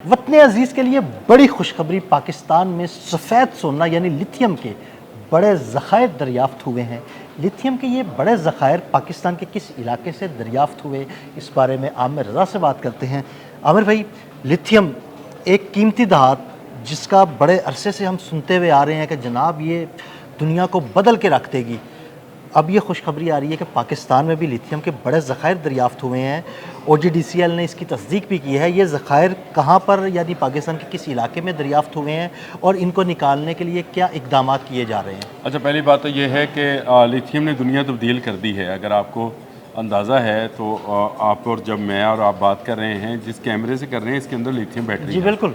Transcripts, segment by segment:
وطن عزیز کے لیے بڑی خوشخبری، پاکستان میں سفید سونا یعنی لیتھیم کے بڑے ذخائر دریافت ہوئے ہیں۔ لیتھیم کے یہ بڑے ذخائر پاکستان کے کس علاقے سے دریافت ہوئے، اس بارے میں عامر رضا سے بات کرتے ہیں۔ عامر بھائی، لیتھیم ایک قیمتی دھات جس کا بڑے عرصے سے ہم سنتے ہوئے آ رہے ہیں کہ جناب یہ دنیا کو بدل کے رکھ دے گی، اب یہ خوشخبری آ رہی ہے کہ پاکستان میں بھی لیتھیم کے بڑے ذخائر دریافت ہوئے ہیں۔ OGDCL نے اس کی تصدیق بھی کی ہے۔ یہ ذخائر کہاں پر یعنی پاکستان کے کس علاقے میں دریافت ہوئے ہیں اور ان کو نکالنے کے لیے کیا اقدامات کیے جا رہے ہیں؟ اچھا، پہلی بات تو یہ ہے کہ لیتھیم نے دنیا تبدیل کر دی ہے۔ اگر آپ کو اندازہ ہے تو آپ اور جب میں اور آپ بات کر رہے ہیں، جس کیمرے سے کر رہے ہیں، اس کے اندر لیتھیم بیٹری جی ہے، بالکل،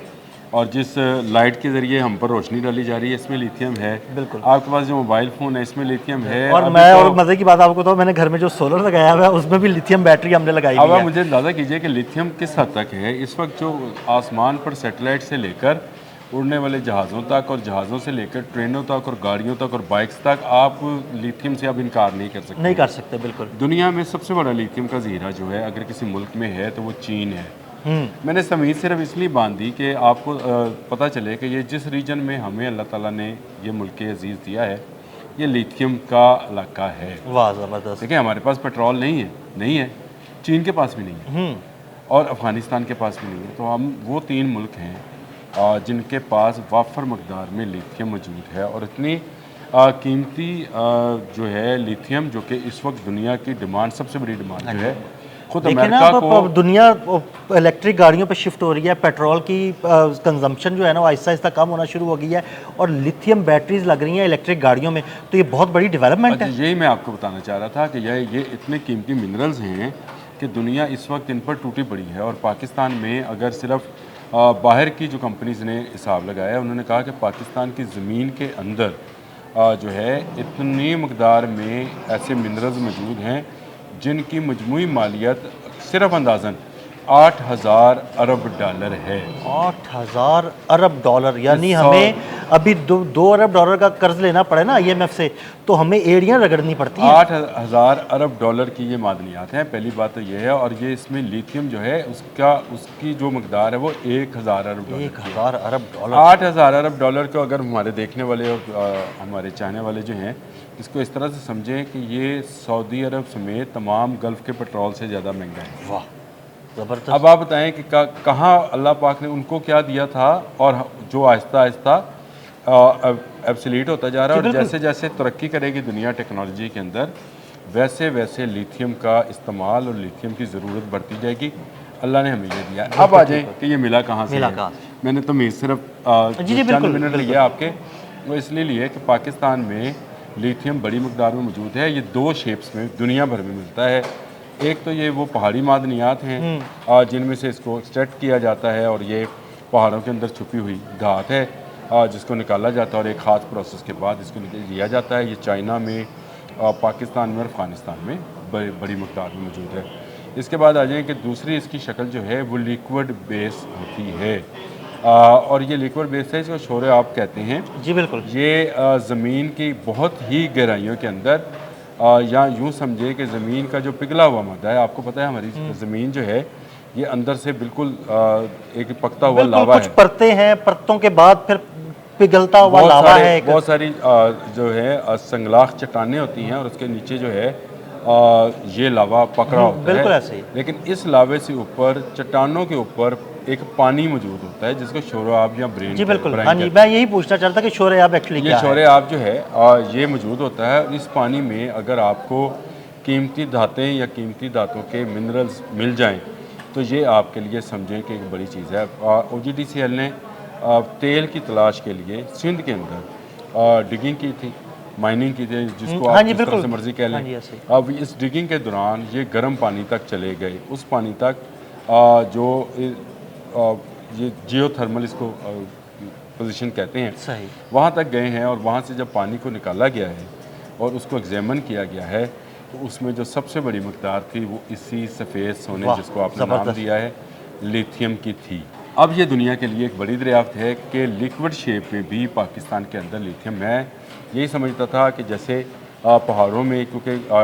اور جس لائٹ کے ذریعے ہم پر روشنی ڈالی جا رہی ہے، اس میں لیتھیم ہے۔ بالکل۔ آپ کے پاس جو موبائل فون ہے، اس میں لیتھیم ہے۔ اور میں اور مزے کی بات آپ کو بتاؤں، میں نے گھر میں جو سولر لگایا ہوا ہے اس میں بھی لیتھیم بیٹری ہم نے لگائی اب ہوئی آپ ہے۔ مجھے اندازہ کیجئے کہ لیتھیم کس حد تک ہے۔ اس وقت جو آسمان پر سیٹلائٹ سے لے کر اڑنے والے جہازوں تک، اور جہازوں سے لے کر ٹرینوں تک اور گاڑیوں تک اور بائکس تک، آپ لیتھیم سے اب انکار نہیں کر سکتے۔ نہیں کر سکتے، بالکل۔ دنیا میں سب سے بڑا لیتھیم کا ذخیرہ جو ہے، اگر کسی ملک میں ہے تو وہ چین ہے۔ میں نے سمیت صرف اس لیے باندھ دی کہ آپ کو پتہ چلے کہ یہ جس ریجن میں ہمیں اللہ تعالیٰ نے یہ ملک عزیز دیا ہے، یہ لیتھیم کا علاقہ ہے۔ واہ، زبردست۔ دیکھیں، ہمارے پاس پیٹرول نہیں ہے، چین کے پاس بھی نہیں ہے، اور افغانستان کے پاس بھی نہیں ہے۔ تو ہم وہ تین ملک ہیں جن کے پاس وافر مقدار میں لیتھیم موجود ہے، اور اتنی قیمتی جو ہے لیتھیم، جو کہ اس وقت دنیا کی ڈیمانڈ، سب سے بڑی ڈیمانڈ جو ہے، خود دیکھیں نا، امریکہ کو اب دنیا الیکٹرک گاڑیوں پہ شفٹ ہو رہی ہے، پیٹرول کی کنزمپشن جو ہے نا وہ آہستہ آہستہ کم ہونا شروع ہو گئی ہے، اور لیتھیم بیٹریز لگ رہی ہیں الیکٹرک گاڑیوں میں، تو یہ بہت بڑی ڈیولپمنٹ ہے۔ یہی میں آپ کو بتانا چاہ رہا تھا کہ یہ اتنے قیمتی منرلز ہیں کہ دنیا اس وقت ان پر ٹوٹی پڑی ہے۔ اور پاکستان میں اگر صرف باہر کی جو کمپنیز نے حساب لگایا، انہوں نے کہا کہ پاکستان کی زمین کے اندر جو ہے اتنی مقدار میں ایسے منرلز موجود ہیں جن کی مجموعی مالیت صرف اندازاً 8,000 ارب ڈالر ہے۔ 8,000 ارب ڈالر، یعنی ہمیں ابھی 2 ارب ڈالر کا قرض لینا پڑے نا IMF سے تو ہمیں ایڑیاں رگڑنی پڑتی ہیں۔ 8,000 ارب ڈالر کی یہ معدنیات ہیں، پہلی بات تو یہ ہے۔ اور یہ اس میں لیتھیم جو ہے اس کی جو مقدار ہے وہ 1,000 ارب ڈالر 1,000 ارب ڈالر 8,000 ارب ڈالر کو اگر ہمارے دیکھنے والے اور ہمارے چاہنے والے جو ہیں، اس کو اس طرح سے سمجھیں کہ یہ سعودی عرب سمیت تمام گلف کے پیٹرول سے زیادہ مہنگا ہے۔ واہ، زبردست۔ اب آپ بتائیں کہ کہاں اللہ پاک نے ان کو کیا دیا تھا، اور جو آہستہ آہستہ ایبسلیٹ ہوتا جا رہا ہے، اور جیسے جیسے ترقی کرے گی دنیا ٹیکنالوجی کے اندر، ویسے ویسے لیتھیم کا استعمال اور لیتھیم کی ضرورت بڑھتی جائے گی۔ اللہ نے ہمیں یہ دیا۔ اب آ جائیں کہ یہ ملا کہاں سے ہے۔ میں نے تو صرف چند منٹ لیے آپ کے، وہ اس لیے لیے کہ پاکستان میں لیتھیم بڑی مقدار میں موجود ہے۔ یہ 2 شیپس میں دنیا بھر میں ملتا ہے۔ ایک تو یہ وہ پہاڑی معدنیات ہیں جن میں سے اس کو ایکسٹریکٹ کیا جاتا ہے، اور یہ پہاڑوں کے اندر چھپی ہوئی دھات ہے جس کو نکالا جاتا ہے، اور ایک خاص پروسیس کے بعد اس کو لیا جاتا ہے۔ یہ چائنا میں، پاکستان میں اور افغانستان میں بڑی مقدار میں موجود ہے۔ اس کے بعد آ جائیں کہ دوسری اس کی شکل جو ہے وہ لیکوڈ بیس ہوتی ہے، اور یہ لیکوڈ بیس ہے، اس کو شورِ آب کہتے ہیں۔ جی بالکل۔ یہ زمین کی بہت ہی گہرائیوں کے اندر، یا یوں سمجھے کہ زمین کا جو پگھلا ہوا مادہ ہے، آپ کو پتہ ہے ہماری زمین جو ہے یہ اندر سے بالکل ایک پکتا ہوا لاوا ہے۔ کچھ پرتیں ہیں، پرتوں کے بعد پھر پگھلتا ہوا لاوا ہے۔ بہت ساری جو ہے سنگلاخ چٹانیں ہوتی ہیں، اور اس کے نیچے جو ہے یہ لاوا پکڑا ہوتا ہے۔ بالکل ایسے ہی۔ لیکن اس لاوے سے اوپر، چٹانوں کے اوپر ایک پانی موجود ہوتا ہے جس کو شور آب یا برین۔ جی بالکل، ہاں جی، میں یہی پوچھنا چاہتا کہ شور آب ایکچولی کیا ہے؟ یہ شور آب جو ہے یہ موجود ہوتا ہے۔ اس پانی میں اگر آپ کو قیمتی دھاتیں یا قیمتی دھاتوں کے منرلز مل جائیں تو یہ آپ کے لیے سمجھیں کہ ایک بڑی چیز ہے۔ OGDCL نے تیل کی تلاش کے لیے سندھ کے اندر ڈگنگ کی تھی، مائننگ کی تھی، جس کو آپ جس طرح سے مرضی کہہ لیں۔ اب اس ڈگنگ کے دوران یہ گرم پانی تک چلے گئے، اس پانی تک جو یہ جیو تھرمل اس کو پوزیشن کہتے ہیں، وہاں تک گئے ہیں، اور وہاں سے جب پانی کو نکالا گیا ہے اور اس کو ایگزامن کیا گیا ہے تو اس میں جو سب سے بڑی مقدار تھی وہ اسی سفید سونے، جس کو آپ نے نام دیا ہے لیتھیم، کی تھی۔ اب یہ دنیا کے لیے ایک بڑی دریافت ہے کہ لیکوڈ شیپ میں بھی پاکستان کے اندر لیتھیم ہے۔ یہی سمجھتا تھا کہ جیسے پہاڑوں میں، کیونکہ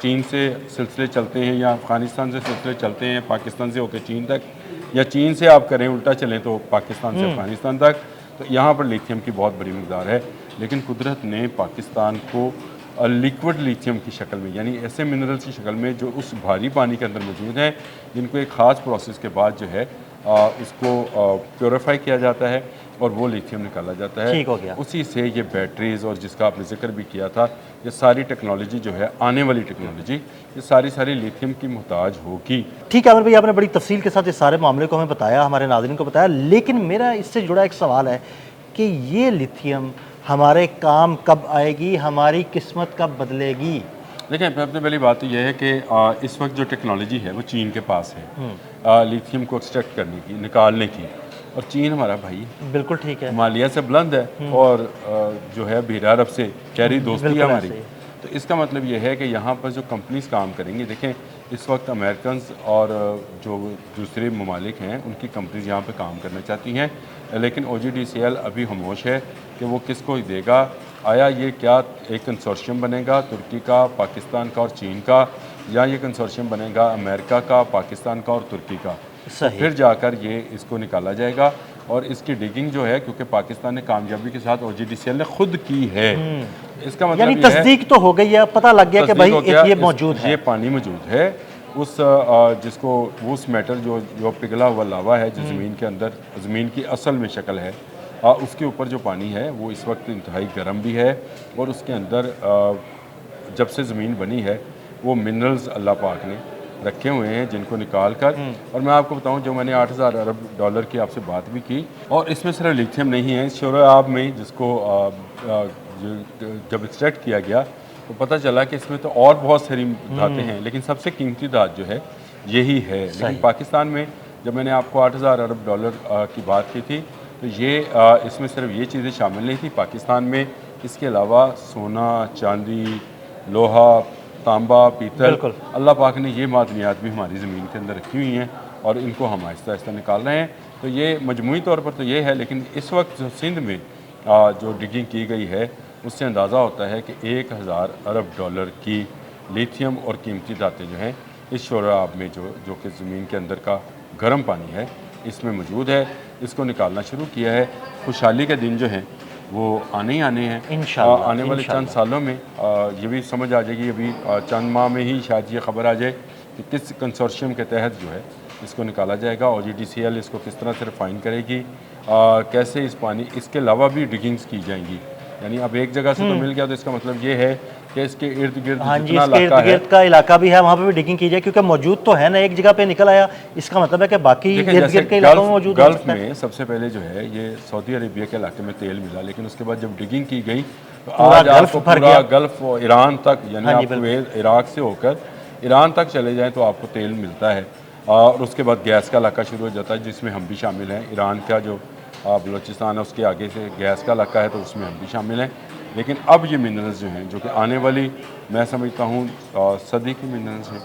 چین سے سلسلے چلتے ہیں یا افغانستان سے سلسلے چلتے ہیں پاکستان سے ہو کے چین تک، یا چین سے آپ کریں الٹا چلیں تو پاکستان سے افغانستان تک، تو یہاں پر لیتھیم کی بہت بڑی مقدار ہے. لیکن قدرت نے پاکستان کو لیکوڈ لیتھیم کی شکل میں، یعنی ایسے منرلز کی شکل میں جو اس بھاری پانی کے اندر موجود ہیں، جن کو ایک خاص پروسیس کے بعد جو ہے اس کو پیوریفائی کیا جاتا ہے اور وہ لیتھیم نکالا جاتا ہے. ٹھیک ہو گیا. اسی سے یہ بیٹریز اور جس کا آپ نے ذکر بھی کیا تھا، یہ ساری ٹیکنالوجی جو ہے آنے والی ٹیکنالوجی، یہ ساری لیتھیم کی محتاج ہوگی. ٹھیک ہے عامر بھائی، آپ نے بڑی تفصیل کے ساتھ اس سارے معاملے کو ہمیں بتایا، ہمارے ناظرین کو بتایا، لیکن میرا اس سے جڑا ایک سوال ہے کہ یہ لیتھیم ہمارے کام کب آئے گی، ہماری قسمت کب بدلے گی؟ دیکھیں، سب سے پہلی بات تو یہ ہے کہ اس وقت جو ٹیکنالوجی ہے وہ چین کے پاس ہے لیتھیم کو ایکسٹریکٹ کرنے کی، نکالنے کی، اور چین ہمارا بھائی بالکل ٹھیک ہے، ہمالیہ سے بلند ہے اور جو ہے بحیرہ عرب سے گہری دوستی ہے ہماری. تو اس کا مطلب یہ ہے کہ یہاں پر جو کمپنیز کام کریں گی، دیکھیں اس وقت امریکنز اور جو دوسرے ممالک ہیں ان کی کمپنیز یہاں پہ کام کرنا چاہتی ہیں، لیکن OGDCL ابھی خاموش ہے کہ وہ کس کو دے گا. آیا یہ کیا ایک کنسورشیم بنے گا ترکی کا، پاکستان کا اور چین کا، یا یہ کنسورشیم بنے گا امریکہ کا، پاکستان کا اور ترکی کا؟ صحیح. پھر جا کر یہ اس کو نکالا جائے گا. اور اس کی ڈگنگ جو ہے، کیونکہ پاکستان نے کامیابی کے ساتھ OGDCL نے خود کی ہے، اس کا مطلب یعنی یہ ہے تصدیق تو ہو گئی ہے، پتہ لگ گیا کہ بھائی یہ موجود ہے، یہ پانی موجود ہے. اس جس کو اس میٹر جو پگھلا ہوا لاوا ہے جو زمین کے اندر، زمین کی اصل میں شکل ہے، اس کے اوپر جو پانی ہے وہ اس وقت انتہائی گرم بھی ہے، اور اس کے اندر جب سے زمین بنی ہے وہ منرلز اللہ پاک نے رکھے ہوئے ہیں جن کو نکال کر. اور میں آپ کو بتاؤں، جو میں نے $8,000 ارب کی آپ سے بات بھی کی، اور اس میں صرف لیتھیم نہیں ہے، شورہ آب میں جس کو جب ایکسٹریکٹ کیا گیا تو پتہ چلا کہ اس میں تو اور بہت ساری دھاتیں ہیں، لیکن سب سے قیمتی دھات جو ہے یہی ہے. لیکن پاکستان میں جب میں نے آپ کو $8,000 ارب کی بات کی تھی تو یہ اس میں صرف یہ چیزیں شامل نہیں تھیں. پاکستان میں اس کے علاوہ سونا، چاندی، لوہا، تانبا، پیتل، اللہ پاک نے یہ معدنیات بھی ہماری زمین کے اندر رکھی ہوئی ہیں اور ان کو ہم آہستہ آہستہ نکال رہے ہیں. تو یہ مجموعی طور پر تو یہ ہے، لیکن اس وقت جو سندھ میں جو ڈگنگ کی گئی ہے اس سے اندازہ ہوتا ہے کہ $1,000 ارب کی لیتھیم اور قیمتی دھاتیں جو ہیں اس شورہ آب میں جو کہ زمین کے اندر کا گرم پانی ہے اس میں موجود ہے. اس کو نکالنا شروع کیا ہے. خوشحالی کے دن جو ہیں وہ آنے ہی آنے ہیں انشاءاللہ. آنے والے چند سالوں میں یہ بھی سمجھ آ جائے گی، ابھی چند ماہ میں ہی شاید یہ خبر آ جائے کہ کس کنسورشیم کے تحت جو ہے اس کو نکالا جائے گا. OGDCL اس کو کس طرح سے ریفائن کرے گی، کیسے اس پانی، اس کے علاوہ بھی ڈگنگز کی جائیں گی. یعنی اب ایک جگہ سے تو مل گیا تو اس کا مطلب یہ ہے کہ اس کے ارد گرد جتنا اس کے ارد گرد کا علاقہ بھی ہے وہاں پہ بھی ڈگنگ کی جائے، کیونکہ موجود تو ہے نا، ایک جگہ پہ نکل آیا، اس کا مطلب ہے کہ باقی ارد گرد کے علاقوں میں موجود ہے. گلف میں سب سے پہلے جو ہے یہ سعودی عربیہ کے علاقے میں تیل ملا، لیکن اس کے بعد جب ڈگنگ کی گئی تو آج آپ کو پورا گلف ایران تک، یعنی آپ کو عراق سے ہو کر ایران تک چلے جائیں تو آپ کو تیل ملتا ہے. اور اس کے بعد گیس کا علاقہ شروع ہو جاتا ہے جس میں ہم بھی شامل ہیں. ایران کا جو بلوچستان ہے اس کے آگے سے گیس کا علاقہ ہے تو اس میں ہم بھی شامل ہیں. لیکن اب یہ منرلز جو ہیں جو کہ آنے والی، میں سمجھتا ہوں صدی کی منرلز ہیں،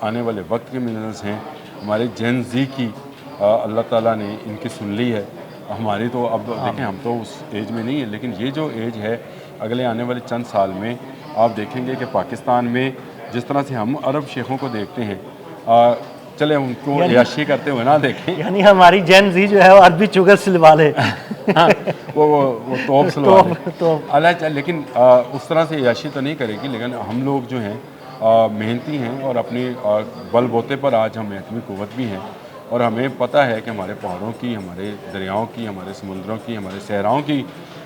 آنے والے وقت کے منرلز ہیں. ہمارے جین زی کی اللہ تعالیٰ نے ان کی سن لی ہے. ہماری تو اب دیکھیں ہم تو اس ایج میں نہیں ہیں، لیکن یہ جو ایج ہے اگلے آنے والے چند سال میں آپ دیکھیں گے کہ پاکستان میں جس طرح سے ہم عرب شیخوں کو دیکھتے ہیں، چلے ان کو عیاشی کرتے ہوئے نہ دیکھیں، یعنی ہماری جین زی جو ہے وہ عربی چوگر سلوا لے، وہ توپ سلوا لے، لیکن اس طرح سے عیاشی تو نہیں کرے گی. لیکن ہم لوگ جو ہیں محنتی ہیں اور اپنی بل بوتے پر آج ہم ایٹمی قوت بھی ہیں، اور ہمیں پتہ ہے کہ ہمارے پہاڑوں کی، ہمارے دریاؤں کی، ہمارے سمندروں کی، ہمارے صحراؤں کی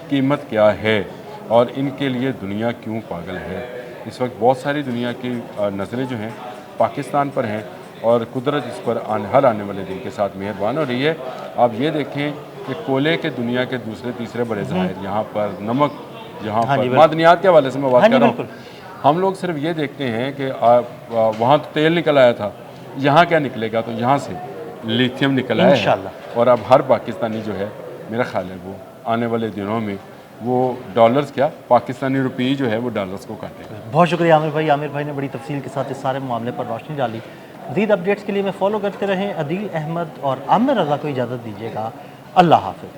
قیمت کیا ہے اور ان کے لیے دنیا کیوں پاگل ہے. اس وقت بہت ساری دنیا کی نظریں جو ہیں پاکستان پر ہیں اور قدرت اس پر ہر آنے والے دن کے ساتھ مہربان ہو رہی ہے. آپ یہ دیکھیں کہ کولے کے دنیا کے دوسرے تیسرے بڑے ظاہر، یہاں پر نمک، یہاں پر معدنیات کے حوالے سے میں بات کر رہا ہوں. ہم لوگ صرف یہ دیکھتے ہیں کہ وہاں تو تیل نکل آیا تھا، یہاں کیا نکلے گا، تو یہاں سے لیتھیم نکل آیا ہے. اور اب ہر پاکستانی جو ہے میرا خیال ہے وہ آنے والے دنوں میں وہ ڈالرز کیا، پاکستانی روپی جو ہے وہ ڈالرز کو کاٹے گا. بہت شکریہ عامر بھائی. عامر بھائی نے بڑی تفصیل کے ساتھ اس سارے معاملے پر روشنی ڈالی. مزید اپڈیٹس کے لیے میں فالو کرتے رہیں. عدیل احمد اور عامر رضا کو اجازت دیجیے گا. اللہ حافظ.